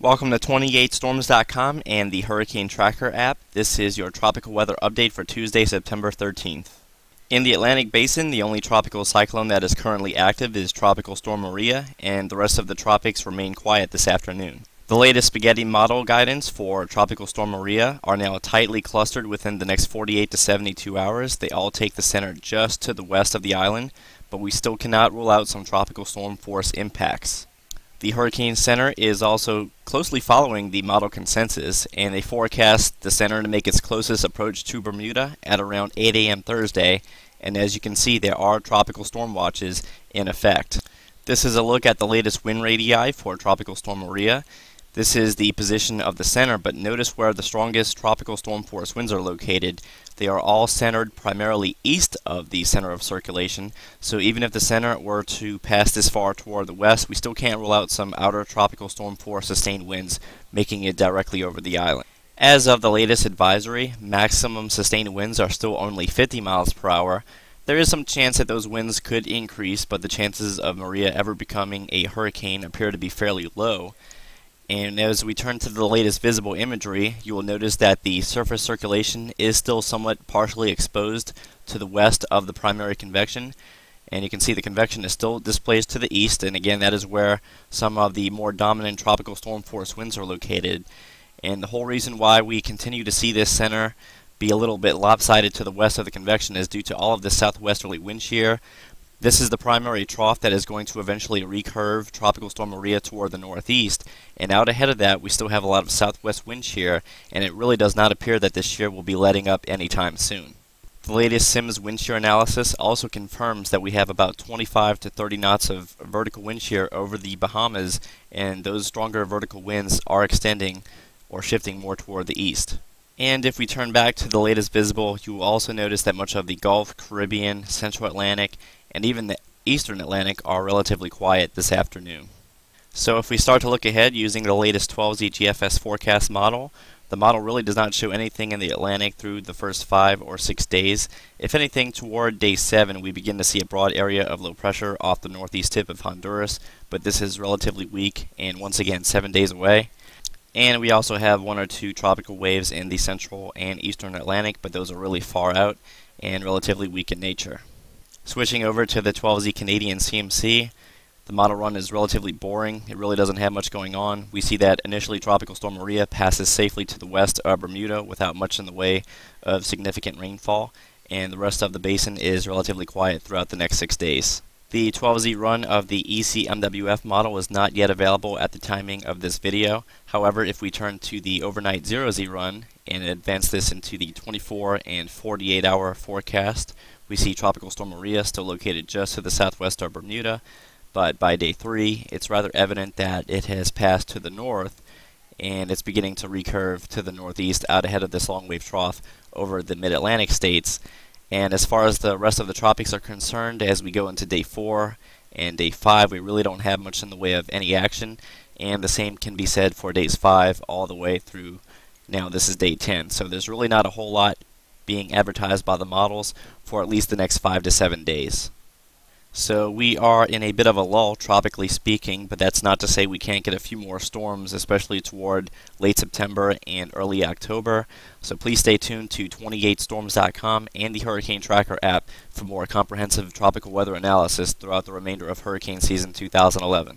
Welcome to 28storms.com and the Hurricane Tracker app. This is your tropical weather update for Tuesday, September 13th. In the Atlantic Basin, the only tropical cyclone that is currently active is Tropical Storm Maria, and the rest of the tropics remain quiet this afternoon. The latest spaghetti model guidance for Tropical Storm Maria are now tightly clustered within the next 48 to 72 hours. They all take the center just to the west of the island, but we still cannot rule out some tropical storm force impacts. The Hurricane Center is also closely following the model consensus, and they forecast the center to make its closest approach to Bermuda at around 8 a.m. Thursday, and as you can see, there are tropical storm watches in effect. This is a look at the latest wind radii for Tropical Storm Maria. This is the position of the center, but notice where the strongest tropical storm force winds are located. They are all centered primarily east of the center of circulation, so even if the center were to pass this far toward the west, we still can't rule out some outer tropical storm force sustained winds making it directly over the island. As of the latest advisory, maximum sustained winds are still only 50 miles per hour. There is some chance that those winds could increase, but the chances of Maria ever becoming a hurricane appear to be fairly low. And as we turn to the latest visible imagery, you will notice that the surface circulation is still somewhat partially exposed to the west of the primary convection. And you can see the convection is still displaced to the east, and again, that is where some of the more dominant tropical storm force winds are located. And the whole reason why we continue to see this center be a little bit lopsided to the west of the convection is due to all of this southwesterly wind shear. This is the primary trough that is going to eventually recurve Tropical Storm Maria toward the northeast, and out ahead of that we still have a lot of southwest wind shear, and it really does not appear that this shear will be letting up anytime soon. The latest SIMS wind shear analysis also confirms that we have about 25 to 30 knots of vertical wind shear over the Bahamas, and those stronger vertical winds are extending or shifting more toward the east. And if we turn back to the latest visible, you will also notice that much of the Gulf, Caribbean, Central Atlantic, and even the Eastern Atlantic are relatively quiet this afternoon. So if we start to look ahead using the latest 12Z GFS forecast model, the model really does not show anything in the Atlantic through the first 5 or 6 days. If anything, toward day 7 we begin to see a broad area of low pressure off the northeast tip of Honduras, but this is relatively weak and once again 7 days away. And we also have 1 or 2 tropical waves in the Central and Eastern Atlantic, but those are really far out and relatively weak in nature. Switching over to the 12Z Canadian CMC, the model run is relatively boring. It really doesn't have much going on. We see that initially Tropical Storm Maria passes safely to the west of Bermuda without much in the way of significant rainfall, and the rest of the basin is relatively quiet throughout the next 6 days. The 12Z run of the ECMWF model is not yet available at the timing of this video. However, if we turn to the overnight 0Z run and advance this into the 24 and 48 hour forecast, we see Tropical Storm Maria still located just to the southwest of Bermuda, but by day 3 it's rather evident that it has passed to the north and it's beginning to recurve to the northeast out ahead of this long wave trough over the mid-Atlantic states. And as far as the rest of the tropics are concerned, as we go into day 4 and day 5, we really don't have much in the way of any action, and the same can be said for days 5 all the way through, now this is day 10. So there's really not a whole lot being advertised by the models for at least the next 5 to 7 days. So we are in a bit of a lull, tropically speaking, but that's not to say we can't get a few more storms, especially toward late September and early October. So please stay tuned to 28storms.com and the Hurricane Tracker app for more comprehensive tropical weather analysis throughout the remainder of hurricane season 2011.